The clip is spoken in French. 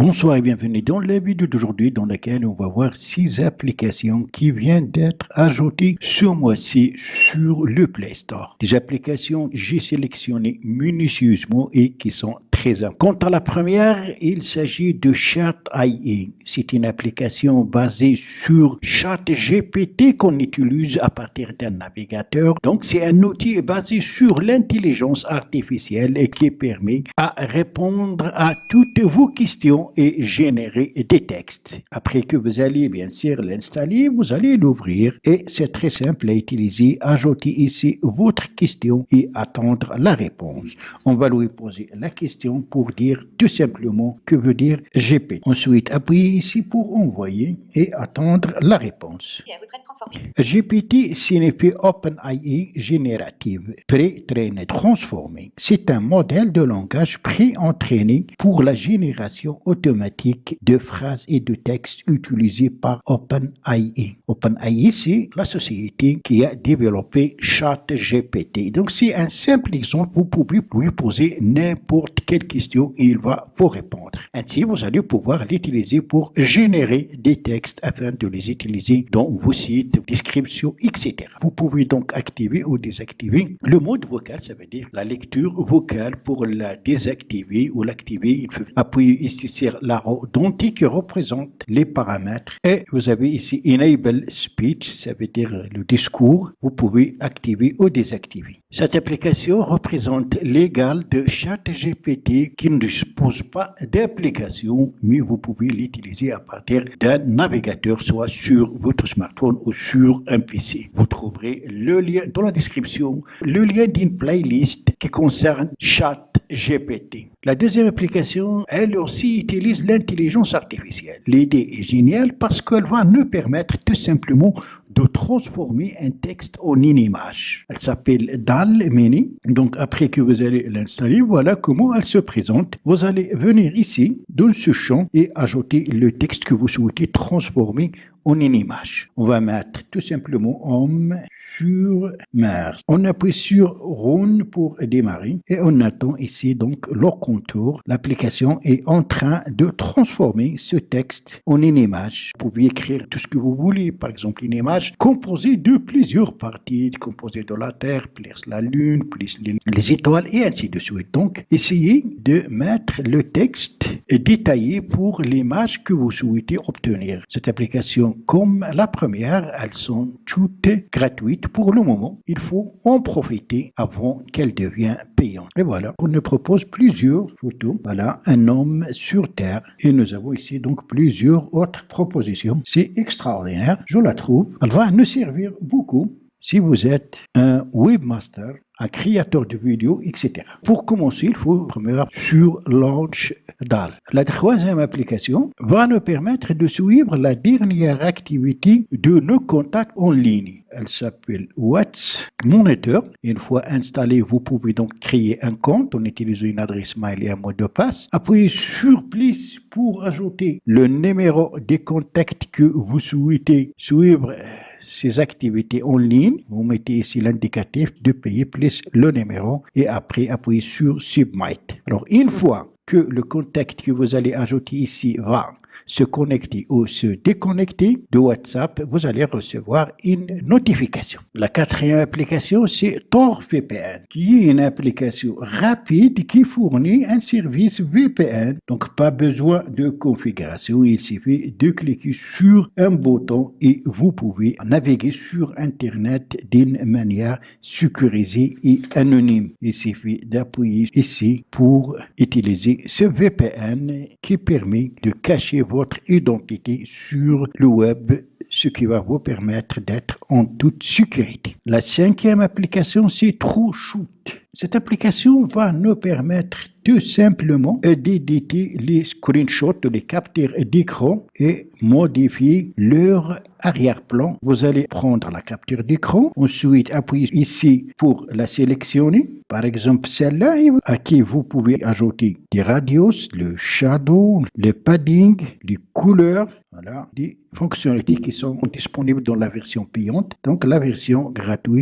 Bonsoir et bienvenue dans la vidéo d'aujourd'hui dans laquelle on va voir 6 applications qui viennent d'être ajoutées ce mois-ci sur le Play Store. Des applications que j'ai sélectionnées minutieusement et qui sont très importantes. Quant à la première, il s'agit de Chat.ai. C'est une application basée sur ChatGPT qu'on utilise à partir d'un navigateur. Donc c'est un outil basé sur l'intelligence artificielle et qui permet à répondre à toutes vos questions et générer des textes. Après que vous allez bien sûr l'installer, vous allez l'ouvrir et c'est très simple à utiliser. Ajoutez ici votre question et attendre la réponse. On va lui poser la question pour dire tout simplement que veut dire GPT. Ensuite, appuyez ici pour envoyer et attendre la réponse. GPT signifie OpenAI Générative, pré-trainée, transformée. C'est un modèle de langage pré-entraîné pour la génération automatique de phrases et de textes utilisés par OpenAI. OpenAI, c'est la société qui a développé ChatGPT. Donc, c'est un simple exemple. Vous pouvez lui poser n'importe quelle question et il va vous répondre. Ainsi, vous allez pouvoir l'utiliser pour générer des textes afin de les utiliser dans vos sites, descriptions, etc. Vous pouvez donc activer ou désactiver le mode vocal, ça veut dire la lecture vocale. Pour la désactiver ou l'activer, il faut appuyer ici sur l'arrow d'onti qui représente les paramètres et vous avez ici Enable Speech, ça veut dire le discours. Vous pouvez activer ou désactiver. Cette application représente l'égal de ChatGPT qui ne dispose pas d'application, mais vous pouvez l'utiliser à partir d'un navigateur, soit sur votre smartphone ou sur un PC. Vous trouverez le lien dans la description, le lien d'une playlist qui concerne ChatGPT. La deuxième application, elle aussi utilise l'intelligence artificielle. L'idée est géniale parce qu'elle va nous permettre tout simplement de transformer un texte en une image. Elle s'appelle DALL Mini. Donc après que vous allez l'installer, voilà comment elle se présente. Vous allez venir ici dans ce champ et ajouter le texte que vous souhaitez transformer en une image. On va mettre tout simplement homme sur mer. On appuie sur Run pour démarrer et on attend ici donc le contour. L'application est en train de transformer ce texte en une image. Vous pouvez écrire tout ce que vous voulez. Par exemple, une image composée de plusieurs parties, composée de la Terre, plus la Lune, plus les étoiles et ainsi de suite. Donc, essayez de mettre le texte détaillé pour l'image que vous souhaitez obtenir. Cette application, comme la première, elles sont toutes gratuites pour le moment. Il faut en profiter avant qu'elles deviennent payantes. Et voilà, on nous propose plusieurs photos. Voilà, un homme sur Terre. Et nous avons ici donc plusieurs autres propositions. C'est extraordinaire, je la trouve. Elle va nous servir beaucoup si vous êtes un webmaster, un créateur de vidéos, etc. Pour commencer, il faut premièrement sur LaunchDAL. La troisième application va nous permettre de suivre la dernière activité de nos contacts en ligne. Elle s'appelle What's Monitor. Une fois installée, vous pouvez donc créer un compte en utilisant une adresse mail et un mot de passe. Appuyez sur Plus pour ajouter le numéro des contacts que vous souhaitez suivre ces activités en ligne. Vous mettez ici l'indicatif de payer plus le numéro et après appuyez sur Submit. Alors une fois que le contact que vous allez ajouter ici va se connecter ou se déconnecter de WhatsApp, vous allez recevoir une notification. La quatrième application, c'est TorVPN, qui est une application rapide qui fournit un service VPN. Donc, pas besoin de configuration. Il suffit de cliquer sur un bouton et vous pouvez naviguer sur Internet d'une manière sécurisée et anonyme. Il suffit d'appuyer ici pour utiliser ce VPN qui permet de cacher votre identité sur le web, ce qui va vous permettre d'être en toute sécurité. La cinquième application, c'est TrueShoot. Cette application va nous permettre tout simplement d'éditer les screenshots, les captures d'écran et modifier leur arrière-plan. Vous allez prendre la capture d'écran, ensuite appuyer ici pour la sélectionner. Par exemple, celle-là, à qui vous pouvez ajouter des radius, le shadow, le padding, les couleurs. Voilà, des fonctionnalités qui sont disponibles dans la version payante. Donc, la version gratuite